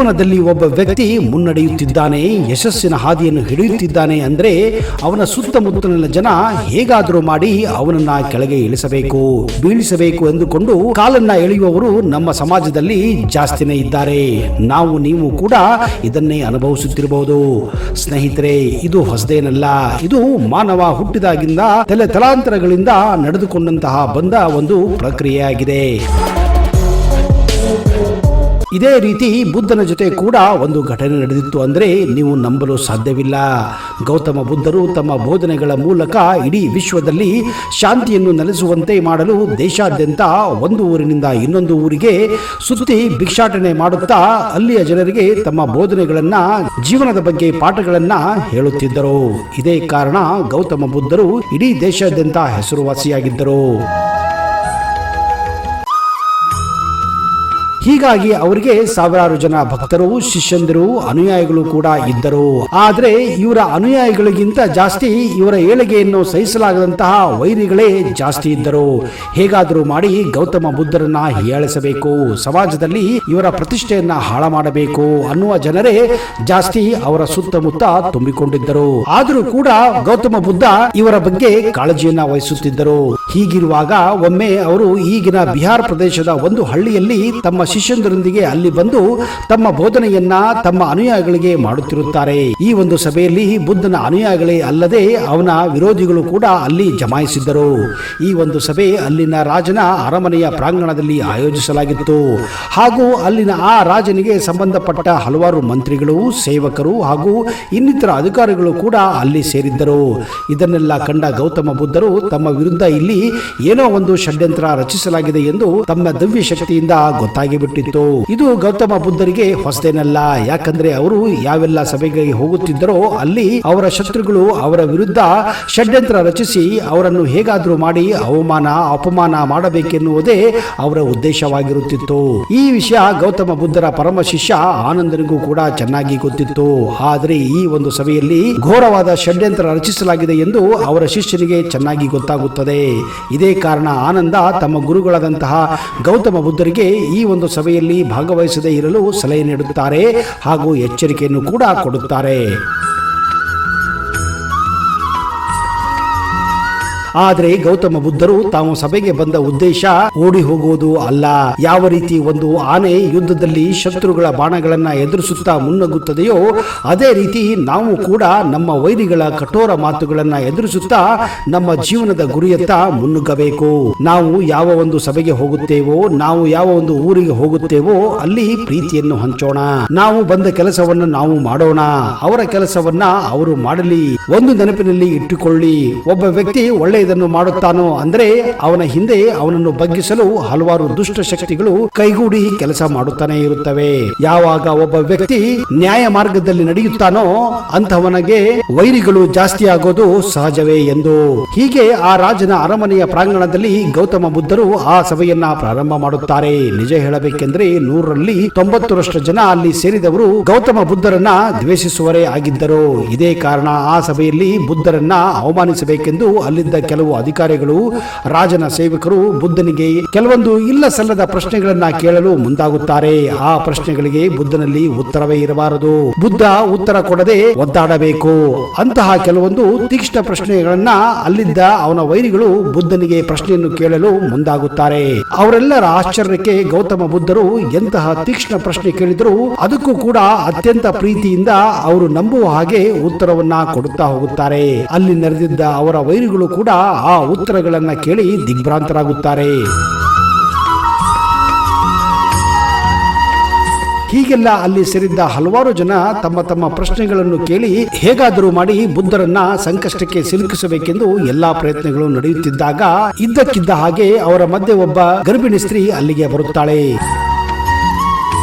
ಜೀವನದಲ್ಲಿ ಒಬ್ಬ ವ್ಯಕ್ತಿ ಮುನ್ನಡೆಯುತ್ತಿದ್ದಾನೆ, ಯಶಸ್ಸಿನ ಹಾದಿಯನ್ನು ಹಿಡಿಯುತ್ತಿದ್ದಾನೆ ಅಂದ್ರೆ ಅವನ ಸುತ್ತಮುತ್ತಲಿನ ಜನ ಹೇಗಾದರೂ ಮಾಡಿ ಅವನನ್ನ ಕೆಳಗೆ ಇಳಿಸಬೇಕು, ಬೀಳಿಸಬೇಕು ಎಂದುಕೊಂಡು ಕಾಲನ್ನ ಎಳೆಯುವವರು ನಮ್ಮ ಸಮಾಜದಲ್ಲಿ ಜಾಸ್ತಿನೇ ಇದ್ದಾರೆ. ನೀವು ಕೂಡ ಇದನ್ನೇ ಅನುಭವಿಸುತ್ತಿರಬಹುದು. ಸ್ನೇಹಿತರೆ, ಇದು ಹೊಸದೇನಲ್ಲ. ಇದು ಮಾನವ ಹುಟ್ಟಿದಾಗಿಂದ ತಲಾಂತರಗಳಿಂದ ನಡೆದುಕೊಂಡಂತಹ ಬಂದ ಒಂದು ಪ್ರಕ್ರಿಯೆಯಾಗಿದೆ. ಇದೇ ರೀತಿ ಬುದ್ಧನ ಜೊತೆ ಕೂಡ ಒಂದು ಘಟನೆ ನಡೆದಿತ್ತು ಅಂದ್ರೆ ನೀವು ನಂಬಲು ಸಾಧ್ಯವಿಲ್ಲ. ಗೌತಮ ಬುದ್ಧರು ತಮ್ಮ ಬೋಧನೆಗಳ ಮೂಲಕ ಇಡೀ ವಿಶ್ವದಲ್ಲಿ ಶಾಂತಿಯನ್ನು ನೆಲೆಸುವಂತೆ ಮಾಡಲು ದೇಶಾದ್ಯಂತ ಒಂದು ಊರಿನಿಂದ ಇನ್ನೊಂದು ಊರಿಗೆ ಸುತ್ತಿ ಭಿಕ್ಷಾಟನೆ ಮಾಡುತ್ತಾ ಅಲ್ಲಿಯ ಜನರಿಗೆ ತಮ್ಮ ಬೋಧನೆಗಳನ್ನ, ಜೀವನದ ಬಗ್ಗೆ ಪಾಠಗಳನ್ನ ಹೇಳುತ್ತಿದ್ದರು. ಇದೇ ಕಾರಣ ಗೌತಮ ಬುದ್ಧರು ಇಡೀ ದೇಶಾದ್ಯಂತ ಹೆಸರುವಾಸಿಯಾಗಿದ್ದರು. ಹೀಗಾಗಿ ಅವರಿಗೆ ಸಾವಿರಾರು ಜನ ಭಕ್ತರು, ಶಿಷ್ಯಂದಿರು, ಅನುಯಾಯಿಗಳು ಕೂಡ ಇದ್ದರು. ಆದರೆ ಇವರ ಅನುಯಾಯಿಗಳಿಗಿಂತ ಜಾಸ್ತಿ ಇವರ ಏಳಿಗೆಯನ್ನು ಸಹಿಸಲಾಗದಂತಹ ವೈರಿಗಳೇ ಜಾಸ್ತಿ ಇದ್ದರು. ಹೇಗಾದರೂ ಮಾಡಿ ಗೌತಮ ಬುದ್ಧರನ್ನ ಹೀಯಾಳಿಸಬೇಕು, ಸಮಾಜದಲ್ಲಿ ಇವರ ಪ್ರತಿಷ್ಠೆಯನ್ನ ಹಾಳ ಮಾಡಬೇಕು ಅನ್ನುವ ಜನರೇ ಜಾಸ್ತಿ ಅವರ ಸುತ್ತಮುತ್ತ ತುಂಬಿಕೊಂಡಿದ್ದರು. ಆದರೂ ಕೂಡ ಗೌತಮ ಬುದ್ಧ ಇವರ ಬಗ್ಗೆ ಕಾಳಜಿಯನ್ನ ವಹಿಸುತ್ತಿದ್ದರು. ಹೀಗಿರುವಾಗ ಒಮ್ಮೆ ಅವರು ಈಗಿನ ಬಿಹಾರ ಪ್ರದೇಶದ ಒಂದು ಹಳ್ಳಿಯಲ್ಲಿ ತಮ್ಮ ಶಿಷ್ಯಂದರೊಂದಿಗೆ ಅಲ್ಲಿ ಬಂದು ತಮ್ಮ ಬೋಧನೆಯನ್ನ ತಮ್ಮ ಅನುಯಾಯಿಗಳಿಗೆ ಮಾಡುತ್ತಿರುತ್ತಾರೆ. ಈ ಒಂದು ಸಭೆಯಲ್ಲಿ ಬುದ್ಧನ ಅನುಯಾಯಿಗಳೇ ಅಲ್ಲದೆ ಅವನ ವಿರೋಧಿಗಳು ಕೂಡ ಅಲ್ಲಿ ಜಮಾಯಿಸಿದ್ದರು. ಈ ಒಂದು ಸಭೆ ಅಲ್ಲಿನ ರಾಜನ ಅರಮನೆಯ ಪ್ರಾಂಗಣದಲ್ಲಿ ಆಯೋಜಿಸಲಾಗಿತ್ತು. ಹಾಗೂ ಅಲ್ಲಿನ ಆ ರಾಜನಿಗೆ ಸಂಬಂಧಪಟ್ಟ ಹಲವಾರು ಮಂತ್ರಿಗಳು, ಸೇವಕರು ಹಾಗೂ ಇನ್ನಿತರ ಅಧಿಕಾರಿಗಳು ಕೂಡ ಅಲ್ಲಿ ಸೇರಿದ್ದರು. ಇದನ್ನೆಲ್ಲ ಕಂಡ ಗೌತಮ ಬುದ್ಧರು ತಮ್ಮ ವಿರುದ್ಧ ಇಲ್ಲಿ ಏನೋ ಒಂದು ಷಡ್ಯಂತ್ರ ರಚಿಸಲಾಗಿದೆ ಎಂದು ತಮ್ಮ ದಿವ್ಯ ಶಕ್ತಿಯಿಂದ ಗೊತ್ತಾಗಿಬಿಟ್ಟಿತ್ತು. ಇದು ಗೌತಮ ಬುದ್ಧರಿಗೆ ಹೊಸದೇನಲ್ಲ. ಯಾಕಂದ್ರೆ ಅವರು ಯಾವೆಲ್ಲ ಸಭೆಗೆ ಹೋಗುತ್ತಿದ್ದರೋ ಅಲ್ಲಿ ಅವರ ಶತ್ರುಗಳು ಅವರ ವಿರುದ್ಧ ಷಡ್ಯಂತ್ರ ರಚಿಸಿ ಅವರನ್ನು ಹೇಗಾದ್ರೂ ಮಾಡಿ ಅಪಮಾನ ಮಾಡಬೇಕೆನ್ನುವುದೇ ಅವರ ಉದ್ದೇಶವಾಗಿರುತ್ತಿತ್ತು. ಈ ವಿಷಯ ಗೌತಮ ಬುದ್ಧರ ಪರಮ ಶಿಷ್ಯ ಆನಂದನಿಗೂ ಕೂಡ ಚೆನ್ನಾಗಿ ಗೊತ್ತಿತ್ತು. ಆದರೆ ಈ ಒಂದು ಸಭೆಯಲ್ಲಿ ಘೋರವಾದ ಷಡ್ಯಂತ್ರ ರಚಿಸಲಾಗಿದೆ ಎಂದು ಅವರ ಶಿಷ್ಯನಿಗೆ ಚೆನ್ನಾಗಿ ಗೊತ್ತಾಗುತ್ತದೆ. ಇದೇ ಕಾರಣ ಆನಂದ ತಮ್ಮ ಗುರುಗಳಾದಂತಹ ಗೌತಮ ಬುದ್ಧರಿಗೆ ಈ ಒಂದು ಸಭೆಯಲ್ಲಿ ಭಾಗವಹಿಸದೇ ಇರಲು ಸಲಹೆ ನೀಡುತ್ತಾರೆ ಹಾಗೂ ಎಚ್ಚರಿಕೆಯನ್ನು ಕೂಡ ಕೊಡುತ್ತಾರೆ. ಆದರೆ ಗೌತಮ ಬುದ್ಧರು ತಾವು ಸಭೆಗೆ ಬಂದ ಉದ್ದೇಶ ಓಡಿ ಹೋಗುವುದು ಅಲ್ಲ. ಯಾವ ರೀತಿ ಒಂದು ಆನೆ ಯುದ್ಧದಲ್ಲಿ ಶತ್ರುಗಳ ಬಾಣಗಳನ್ನ ಎದುರಿಸುತ್ತಾ ಮುನ್ನಗ್ಗುತ್ತದೆಯೋ ಅದೇ ರೀತಿ ನಾವು ಕೂಡ ನಮ್ಮ ವೈರಿಗಳ ಕಠೋರ ಮಾತುಗಳನ್ನ ಎದುರಿಸುತ್ತಾ ನಮ್ಮ ಜೀವನದ ಗುರಿಯತ್ತ ಮುನ್ನುಗ್ಗಬೇಕು. ನಾವು ಯಾವ ಒಂದು ಸಭೆಗೆ ಹೋಗುತ್ತೇವೋ, ನಾವು ಯಾವ ಒಂದು ಊರಿಗೆ ಹೋಗುತ್ತೇವೋ ಅಲ್ಲಿ ಪ್ರೀತಿಯನ್ನು ಹಂಚೋಣ. ನಾವು ಬಂದ ಕೆಲಸವನ್ನು ನಾವು ಮಾಡೋಣ, ಅವರ ಕೆಲಸವನ್ನ ಅವರು ಮಾಡಲಿ. ಒಂದು ನೆನಪಿನಲ್ಲಿ ಇಟ್ಟುಕೊಳ್ಳಿ, ಒಬ್ಬ ವ್ಯಕ್ತಿ ಇದನ್ನು ಮಾಡುತ್ತಾನೋ ಅಂದ್ರೆ ಅವನ ಹಿಂದೆ ಅವನನ್ನು ಬಗ್ಗಿಸಲು ಹಲವಾರು ದುಷ್ಟ ಶಕ್ತಿಗಳು ಕೈಗೂಡಿ ಕೆಲಸ ಮಾಡುತ್ತಾನೆ ಇರುತ್ತವೆ. ಯಾವಾಗ ಒಬ್ಬ ವ್ಯಕ್ತಿ ನ್ಯಾಯ ಮಾರ್ಗದಲ್ಲಿ ನಡೆಯುತ್ತಾನೋ ಅಂತವನಿಗೆ ವೈರಿಗಳು ಜಾಸ್ತಿ ಆಗೋದು ಸಹಜವೇ ಎಂದು. ಹೀಗೆ ಆ ರಾಜನ ಅರಮನೆಯ ಪ್ರಾಂಗಣದಲ್ಲಿ ಗೌತಮ ಬುದ್ಧರು ಆ ಸಭೆಯನ್ನ ಪ್ರಾರಂಭ ಮಾಡುತ್ತಾರೆ. ನಿಜ ಹೇಳಬೇಕೆಂದ್ರೆ 100ರಲ್ಲಿ 90ರಷ್ಟು ಜನ ಅಲ್ಲಿ ಸೇರಿದವರು ಗೌತಮ ಬುದ್ಧರನ್ನ ದ್ವೇಷಿಸುವರೇ ಆಗಿದ್ದರು. ಇದೇ ಕಾರಣ ಆ ಸಭೆಯಲ್ಲಿ ಬುದ್ಧರನ್ನ ಅವಮಾನಿಸಬೇಕೆಂದು ಅಲ್ಲಿದ್ದ ಕೆಲವು ಅಧಿಕಾರಿಗಳು, ರಾಜನ ಸೇವಕರು ಬುದ್ಧನಿಗೆ ಕೆಲವೊಂದು ಇಲ್ಲ ಸಲ್ಲದ ಪ್ರಶ್ನೆಗಳನ್ನ ಕೇಳಲು ಮುಂದಾಗುತ್ತಾರೆ. ಆ ಪ್ರಶ್ನೆಗಳಿಗೆ ಬುದ್ಧನಲ್ಲಿ ಉತ್ತರವೇ ಇರಬಾರದು. ಬುದ್ಧ ಉತ್ತರ ಕೊಡದೆ ಒದ್ದಾಡಬೇಕು. ಅಂತಹ ಕೆಲವೊಂದು ತೀಕ್ಷ್ಣ ಪ್ರಶ್ನೆಗಳನ್ನ ಅಲ್ಲಿದ್ದ ಅವನ ವೈರಿಗಳು ಬುದ್ಧನಿಗೆ ಪ್ರಶ್ನೆಯನ್ನು ಕೇಳಲು ಮುಂದಾಗುತ್ತಾರೆ. ಅವರೆಲ್ಲರ ಆಶ್ಚರ್ಯಕ್ಕೆ ಗೌತಮ ಬುದ್ಧರು ಎಂತಹ ತೀಕ್ಷ್ಣ ಪ್ರಶ್ನೆ ಕೇಳಿದರೂ ಅದಕ್ಕೂ ಕೂಡ ಅತ್ಯಂತ ಪ್ರೀತಿಯಿಂದ ಅವರು ನಂಬುವ ಹಾಗೆ ಉತ್ತರವನ್ನ ಕೊಡುತ್ತಾ ಹೋಗುತ್ತಾರೆ. ಅಲ್ಲಿ ನೆರೆದಿದ್ದ ಅವರ ವೈರಿಗಳು ಕೂಡ ಆ ಉತ್ತರಗಳನ್ನ ಕೇಳಿ ದಿಗ್ಭ್ರಾಂತರಾಗುತ್ತಾರೆ. ಹೀಗೆಲ್ಲ ಅಲ್ಲಿ ಸೇರಿದ್ದ ಹಲವಾರು ಜನ ತಮ್ಮ ತಮ್ಮ ಪ್ರಶ್ನೆಗಳನ್ನು ಕೇಳಿ ಹೇಗಾದರೂ ಮಾಡಿ ಬುದ್ಧರನ್ನ ಸಂಕಷ್ಟಕ್ಕೆ ಸಿಲುಕಿಸಬೇಕೆಂದು ಎಲ್ಲಾ ಪ್ರಯತ್ನಗಳು ನಡೆಯುತ್ತಿದ್ದಾಗ ಇದ್ದಕ್ಕಿದ್ದ ಹಾಗೆ ಅವರ ಮಧ್ಯೆ ಒಬ್ಬ ಗರ್ಭಿಣಿ ಸ್ತ್ರೀ ಅಲ್ಲಿಗೆ ಬರುತ್ತಾಳೆ.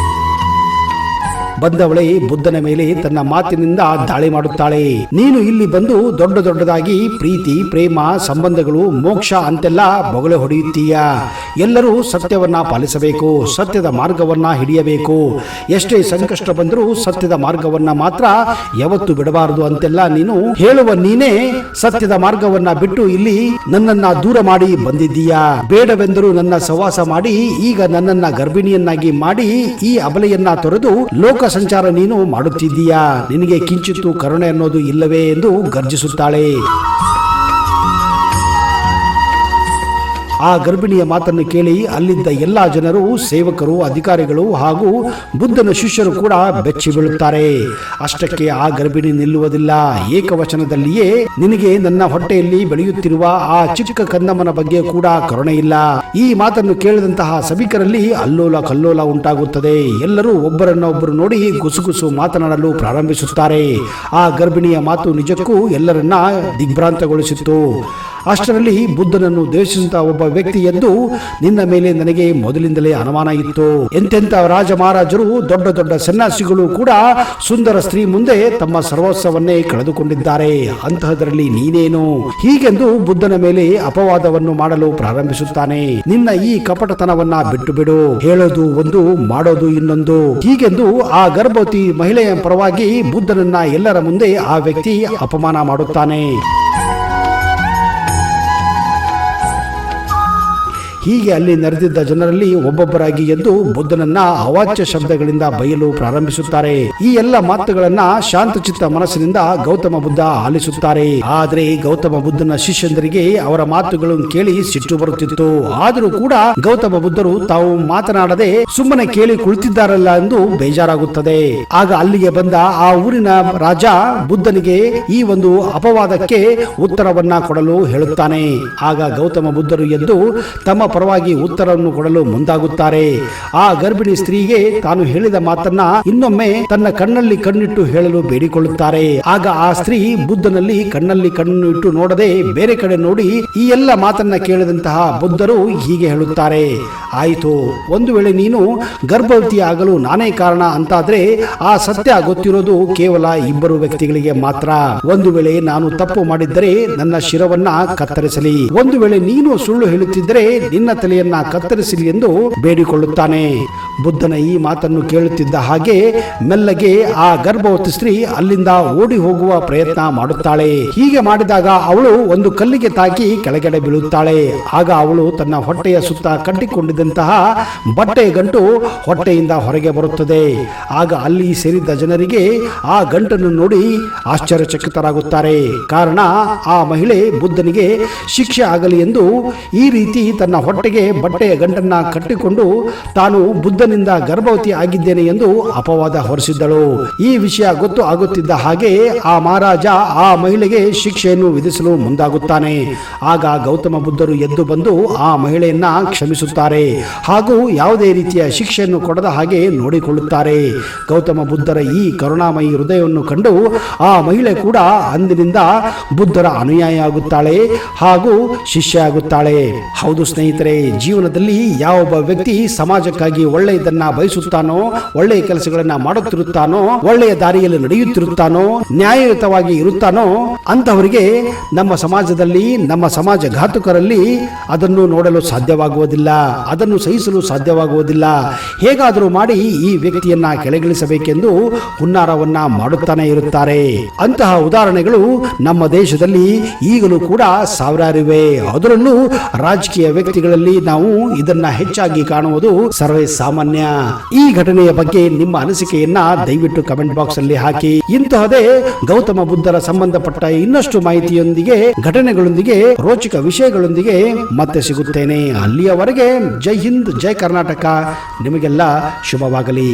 ಬಂದವಳೆ ಬುದ್ಧನ ಮೇಲೆ ತನ್ನ ಮಾತಿನಿಂದ ದಾಳಿ ಮಾಡುತ್ತಾಳೆ. ನೀನು ಇಲ್ಲಿ ಬಂದು ದೊಡ್ಡದಾಗಿ ಪ್ರೀತಿ, ಪ್ರೇಮ, ಸಂಬಂಧಗಳು, ಮೋಕ್ಷ ಅಂತೆಲ್ಲ ಬೊಗಳೆ ಹೊಡೆಯುತ್ತೀಯ. ಎಲ್ಲರೂ ಸತ್ಯವನ್ನ ಪಾಲಿಸಬೇಕು, ಸತ್ಯದ ಮಾರ್ಗವನ್ನ ಹಿಡಿಯಬೇಕು. ಎಷ್ಟೇ ಸಂಕಷ್ಟ ಬಂದರೂ ಸತ್ಯದ ಮಾರ್ಗವನ್ನ ಮಾತ್ರ ಯಾವತ್ತು ಬಿಡಬಾರದು ಅಂತೆಲ್ಲ ನೀನು ಹೇಳುವ ನೀನೇ ಸತ್ಯದ ಮಾರ್ಗವನ್ನ ಬಿಟ್ಟು ಇಲ್ಲಿ ನನ್ನನ್ನ ದೂರ ಮಾಡಿ ಬಂದಿದ್ದೀಯಾ. ಬೇಡವೆಂದರೂ ನನ್ನ ಸವಾಸ ಮಾಡಿ ಈಗ ನನ್ನನ್ನ ಗರ್ಭಿಣಿಯನ್ನಾಗಿ ಮಾಡಿ ಈ ಅಬಲೆಯನ್ನ ತೊರೆದು ಲೋಕ ಸಂಚಾರ ನೀನು ಮಾಡುತ್ತಿದ್ದೀಯಾ? ನಿನಗೆ ಕಿಂಚಿತ್ತು ಕರುಣೆ ಅನ್ನೋದು ಇಲ್ಲವೇ ಎಂದು ಗರ್ಜಿಸುತ್ತಾಳೆ. ಆ ಗರ್ಭಿಣಿಯ ಮಾತನ್ನು ಕೇಳಿ ಅಲ್ಲಿದ್ದ ಎಲ್ಲಾ ಜನರು, ಸೇವಕರು, ಅಧಿಕಾರಿಗಳು ಹಾಗೂ ಬುದ್ಧನ ಶಿಷ್ಯರು ಕೂಡ ಬೆಚ್ಚಿ ಬೀಳುತ್ತಾರೆ. ಅಷ್ಟಕ್ಕೆ ಆ ಗರ್ಭಿಣಿ ನಿಲ್ಲುವುದಿಲ್ಲ. ಏಕವಚನದಲ್ಲಿಯೇ, ನಿನಗೆ ನನ್ನ ಹೊಟ್ಟೆಯಲ್ಲಿ ಬೆಳೆಯುತ್ತಿರುವ ಆ ಚಿಕ್ಕ ಕಂದಮ್ಮನ ಬಗ್ಗೆ ಕೂಡ ಕರುಣೆ ಇಲ್ಲ. ಈ ಮಾತನ್ನು ಕೇಳಿದಂತಹ ಸಭಿಕರಲ್ಲಿ ಅಲ್ಲೋಲ ಕಲ್ಲೋಲ ಉಂಟಾಗುತ್ತದೆ. ಎಲ್ಲರೂ ಒಬ್ಬರನ್ನೊಬ್ಬರು ನೋಡಿ ಗುಸುಗುಸು ಮಾತನಾಡಲು ಪ್ರಾರಂಭಿಸುತ್ತಾರೆ. ಆ ಗರ್ಭಿಣಿಯ ಮಾತು ನಿಜಕ್ಕೂ ಎಲ್ಲರನ್ನ ದಿಗ್ಭ್ರಾಂತಗೊಳಿಸಿತ್ತು. ಅಷ್ಟರಲ್ಲಿ ಬುದ್ಧನನ್ನು ದ್ವೇಷಿಸುತ್ತಾ ಒಬ್ಬ ವ್ಯಕ್ತಿ ಎದ್ದು, ನಿನ್ನ ಮೇಲೆ ನನಗೆ ಮೊದಲಿಂದಲೇ ಅನುಮಾನ ಇತ್ತು. ಎಂತೆಂಥ ರಾಜ ಮಹಾರಾಜರು, ದೊಡ್ಡ ದೊಡ್ಡ ಸನ್ಯಾಸಿಗಳು ಕೂಡ ಸುಂದರ ಸ್ತ್ರೀ ಮುಂದೆ ತಮ್ಮ ಸರ್ವಸ್ವವನ್ನೇ ಕಳೆದುಕೊಂಡಿದ್ದಾರೆ. ಅಂತಹದರಲ್ಲಿ ನೀನೇನು? ಹೀಗೆಂದು ಬುದ್ಧನ ಮೇಲೆ ಅಪವಾದವನ್ನು ಮಾಡಲು ಪ್ರಾರಂಭಿಸುತ್ತಾನೆ. ನಿನ್ನ ಈ ಕಪಟತನವನ್ನ ಬಿಟ್ಟು ಬಿಡು. ಹೇಳೋದು ಒಂದು, ಮಾಡೋದು ಇನ್ನೊಂದು. ಹೀಗೆಂದು ಆ ಗರ್ಭವತಿ ಮಹಿಳೆಯ ಪರವಾಗಿ ಬುದ್ಧನನ್ನ ಎಲ್ಲರ ಮುಂದೆ ಆ ವ್ಯಕ್ತಿ ಅಪಮಾನ ಮಾಡುತ್ತಾನೆ. ಹೀಗೆ ಅಲ್ಲಿ ನೆರೆದಿದ್ದ ಜನರಲ್ಲಿ ಒಬ್ಬೊಬ್ಬರಾಗಿ ಎದ್ದು ಬುದ್ಧನನ್ನ ಅವಾಚ್ಯ ಶಬ್ದಗಳಿಂದ ಬೈಯಲು ಪ್ರಾರಂಭಿಸುತ್ತಾರೆ. ಈ ಎಲ್ಲ ಮಾತುಗಳನ್ನ ಶಾಂತಚಿತ್ತ ಮನಸ್ಸಿನಿಂದ ಗೌತಮ ಬುದ್ಧ ಆಲಿಸುತ್ತಾರೆ. ಆದರೆ ಗೌತಮ ಬುದ್ಧನ ಶಿಷ್ಯಂದರಿಗೆ ಅವರ ಮಾತುಗಳನ್ನು ಕೇಳಿ ಸಿಟ್ಟು ಬರುತ್ತಿತ್ತು. ಆದರೂ ಕೂಡ ಗೌತಮ ಬುದ್ಧರು ತಾವು ಮಾತನಾಡದೆ ಸುಮ್ಮನೆ ಕೇಳಿ ಕುಳಿತಿದ್ದಾರಲ್ಲ ಎಂದು ಬೇಜಾರಾಗುತ್ತದೆ. ಆಗ ಅಲ್ಲಿಗೆ ಬಂದ ಆ ಊರಿನ ರಾಜ ಬುದ್ಧನಿಗೆ ಈ ಒಂದು ಅಪವಾದಕ್ಕೆ ಉತ್ತರವನ್ನ ಕೊಡಲು ಹೇಳುತ್ತಾನೆ. ಆಗ ಗೌತಮ ಬುದ್ಧರು ಎದ್ದು ತಮ್ಮ ಪರವಾಗಿ ಉತ್ತರವನ್ನು ಕೊಡಲು ಮುಂದಾಗುತ್ತಾರೆ. ಆ ಗರ್ಭಿಣಿ ಸ್ತ್ರೀಗೆ ತಾನು ಹೇಳಿದ ಮಾತನ್ನ ಇನ್ನೊಮ್ಮೆ ತನ್ನ ಕಣ್ಣಲ್ಲಿ ಕಣ್ಣಿಟ್ಟು ಹೇಳಲು ಬೇಡಿಕೊಳ್ಳುತ್ತಾರೆ. ಆಗ ಆ ಸ್ತ್ರೀ ಬುದ್ಧನಲ್ಲಿ ಕಣ್ಣಲ್ಲಿ ಕಣ್ಣು ಇಟ್ಟು ನೋಡದೆ ಬೇರೆ ಕಡೆ ನೋಡಿ ಈ ಎಲ್ಲ ಮಾತನ್ನ ಕೇಳಿದಂತಹ ಬುದ್ಧರು ಹೀಗೆ ಹೇಳುತ್ತಾರೆ, ಆಯಿತು, ಒಂದು ವೇಳೆ ನೀನು ಗರ್ಭವತಿ ಆಗಲು ನಾನೇ ಕಾರಣ ಅಂತಾದ್ರೆ ಆ ಸತ್ಯ ಗೊತ್ತಿರೋದು ಕೇವಲ ಇಬ್ಬರು ವ್ಯಕ್ತಿಗಳಿಗೆ ಮಾತ್ರ. ಒಂದು ವೇಳೆ ನಾನು ತಪ್ಪು ಮಾಡಿದ್ದರೆ ನನ್ನ ಶಿರವನ್ನ ಕತ್ತರಿಸಲಿ. ಒಂದು ವೇಳೆ ನೀನು ಸುಳ್ಳು ಹೇಳುತ್ತಿದ್ದರೆ ನಿನ್ನ ತಲೆಯನ್ನ ಕತ್ತರಿಸಲಿ ಎಂದು ಬೇಡಿಕೊಳ್ಳುತ್ತಾನೆ. ಬುದ್ಧನ ಈ ಮಾತನ್ನು ಕೇಳುತ್ತಿದ್ದ ಹಾಗೆ ಮೆಲ್ಲಗೆ ಆ ಗರ್ಭವತಿ ಸ್ತ್ರೀ ಅಲ್ಲಿಂದ ಓಡಿ ಹೋಗುವ ಪ್ರಯತ್ನ ಮಾಡುತ್ತಾಳೆ. ಹೀಗೆ ಮಾಡಿದಾಗ ಅವಳು ಒಂದು ಕಲ್ಲಿಗೆ ತಾಕಿ ಕೆಳಗಡೆ ಬೀಳುತ್ತಾಳೆ. ಆಗ ಅವಳು ತನ್ನ ಹೊಟ್ಟೆಯ ಸುತ್ತ ಕಟ್ಟಿಕೊಂಡಿದ್ದಂತಹ ಬಟ್ಟೆಯ ಗಂಟು ಹೊಟ್ಟೆಯಿಂದ ಹೊರಗೆ ಬರುತ್ತದೆ. ಆಗ ಅಲ್ಲಿ ಸೇರಿದ್ದ ಜನರಿಗೆ ಆ ಗಂಟನ್ನು ನೋಡಿ ಆಶ್ಚರ್ಯಚಕಿತರಾಗುತ್ತಾರೆ. ಕಾರಣ ಆ ಮಹಿಳೆ ಬುದ್ಧನಿಗೆ ಶಿಕ್ಷೆ ಆಗಲಿ ಎಂದು ಈ ರೀತಿ ತನ್ನ ಹೊಟ್ಟೆಗೆ ಬಟ್ಟೆಯ ಗಂಟನ್ನ ಕಟ್ಟಿಕೊಂಡು ತಾನು ಬುದ್ಧನಿಂದ ಗರ್ಭವತಿ ಆಗಿದ್ದೇನೆ ಎಂದು ಅಪವಾದ ಹೊರಿಸಿದ್ದಳು. ಈ ವಿಷಯ ಗೊತ್ತು ಆಗುತ್ತಿದ್ದ ಹಾಗೆ ಆ ಮಹಾರಾಜ ಆ ಮಹಿಳೆಗೆ ಶಿಕ್ಷೆಯನ್ನು ವಿಧಿಸಲು ಮುಂದಾಗುತ್ತಾನೆ. ಆಗ ಗೌತಮ ಬುದ್ಧರು ಎದ್ದು ಬಂದು ಆ ಮಹಿಳೆಯನ್ನ ಕ್ಷಮಿಸುತ್ತಾರೆ ಹಾಗೂ ಯಾವುದೇ ರೀತಿಯ ಶಿಕ್ಷೆಯನ್ನು ಕೊಡದ ಹಾಗೆ ನೋಡಿಕೊಳ್ಳುತ್ತಾರೆ. ಗೌತಮ ಬುದ್ಧರ ಈ ಕರುಣಾಮಯಿ ಹೃದಯವನ್ನು ಕಂಡು ಆ ಮಹಿಳೆ ಕೂಡ ಅಂದಿನಿಂದ ಬುದ್ಧರ ಅನುಯಾಯಿ ಆಗುತ್ತಾಳೆ ಹಾಗೂ ಶಿಷ್ಯ ಆಗುತ್ತಾಳೆ. ಹೌದು ಸ್ನೇಹಿತರೆ, ಜೀವನದಲ್ಲಿ ಯಾವೊಬ್ಬ ವ್ಯಕ್ತಿ ಸಮಾಜಕ್ಕಾಗಿ ಒಳ್ಳೆಯದನ್ನ ಬಯಸುತ್ತಾನೋ, ಒಳ್ಳೆಯ ಕೆಲಸಗಳನ್ನ ಮಾಡುತ್ತಿರುತ್ತಾನೋ, ಒಳ್ಳೆಯ ದಾರಿಯಲ್ಲಿ ನಡೆಯುತ್ತಿರುತ್ತಾನೋ, ನ್ಯಾಯಯುತವಾಗಿ ಇರುತ್ತಾನೋ ಅಂತವರಿಗೆ ನಮ್ಮ ಸಮಾಜದಲ್ಲಿ, ನಮ್ಮ ಸಮಾಜ ಘಾತುಕರಲ್ಲಿ ಅದನ್ನು ನೋಡಲು ಸಾಧ್ಯವಾಗುವುದಿಲ್ಲ, ಅದನ್ನು ಸಹಿಸಲು ಸಾಧ್ಯವಾಗುವುದಿಲ್ಲ. ಹೇಗಾದರೂ ಮಾಡಿ ಈ ವ್ಯಕ್ತಿಯನ್ನ ಕೆಳಗಿಳಿಸಬೇಕೆಂದು ಹುನ್ನಾರವನ್ನ ಮಾಡುತ್ತಾನೆ ಇರುತ್ತಾರೆ. ಅಂತಹ ಉದಾಹರಣೆಗಳು ನಮ್ಮ ದೇಶದಲ್ಲಿ ಈಗಲೂ ಕೂಡ ಸಾವಿರಾರಿವೆ. ಅದರಲ್ಲೂ ರಾಜಕೀಯ ವ್ಯಕ್ತಿಗಳಲ್ಲಿ ನಾವು ಇದನ್ನ ಹೆಚ್ಚಾಗಿ ಕಾಣುವುದು ಸರ್ವೇ ಸಾಮಾನ್ಯ. ಈ ಘಟನೆಯ ಬಗ್ಗೆ ನಿಮ್ಮ ಅನಿಸಿಕೆಯನ್ನ ದಯವಿಟ್ಟು ಕಮೆಂಟ್ ಬಾಕ್ಸ್ ಅಲ್ಲಿ ಹಾಕಿ. ಇಂತಹದೇ ಗೌತಮ ಬುದ್ಧರ ಸಂಬಂಧಪಟ್ಟ ಇನ್ನಷ್ಟು ಮಾಹಿತಿಯೊಂದಿಗೆ, ಘಟನೆಗಳೊಂದಿಗೆ, ರೋಚಕ ವಿಷಯಗಳೊಂದಿಗೆ ಮತ್ತೆ ಸಿಗುತ್ತೇನೆ. ಅಲ್ಲಿಯವರೆಗೆ ಜೈ ಹಿಂದ್, ಜೈ ಕರ್ನಾಟಕ. ನಿಮಗೆಲ್ಲ ಶುಭವಾಗಲಿ.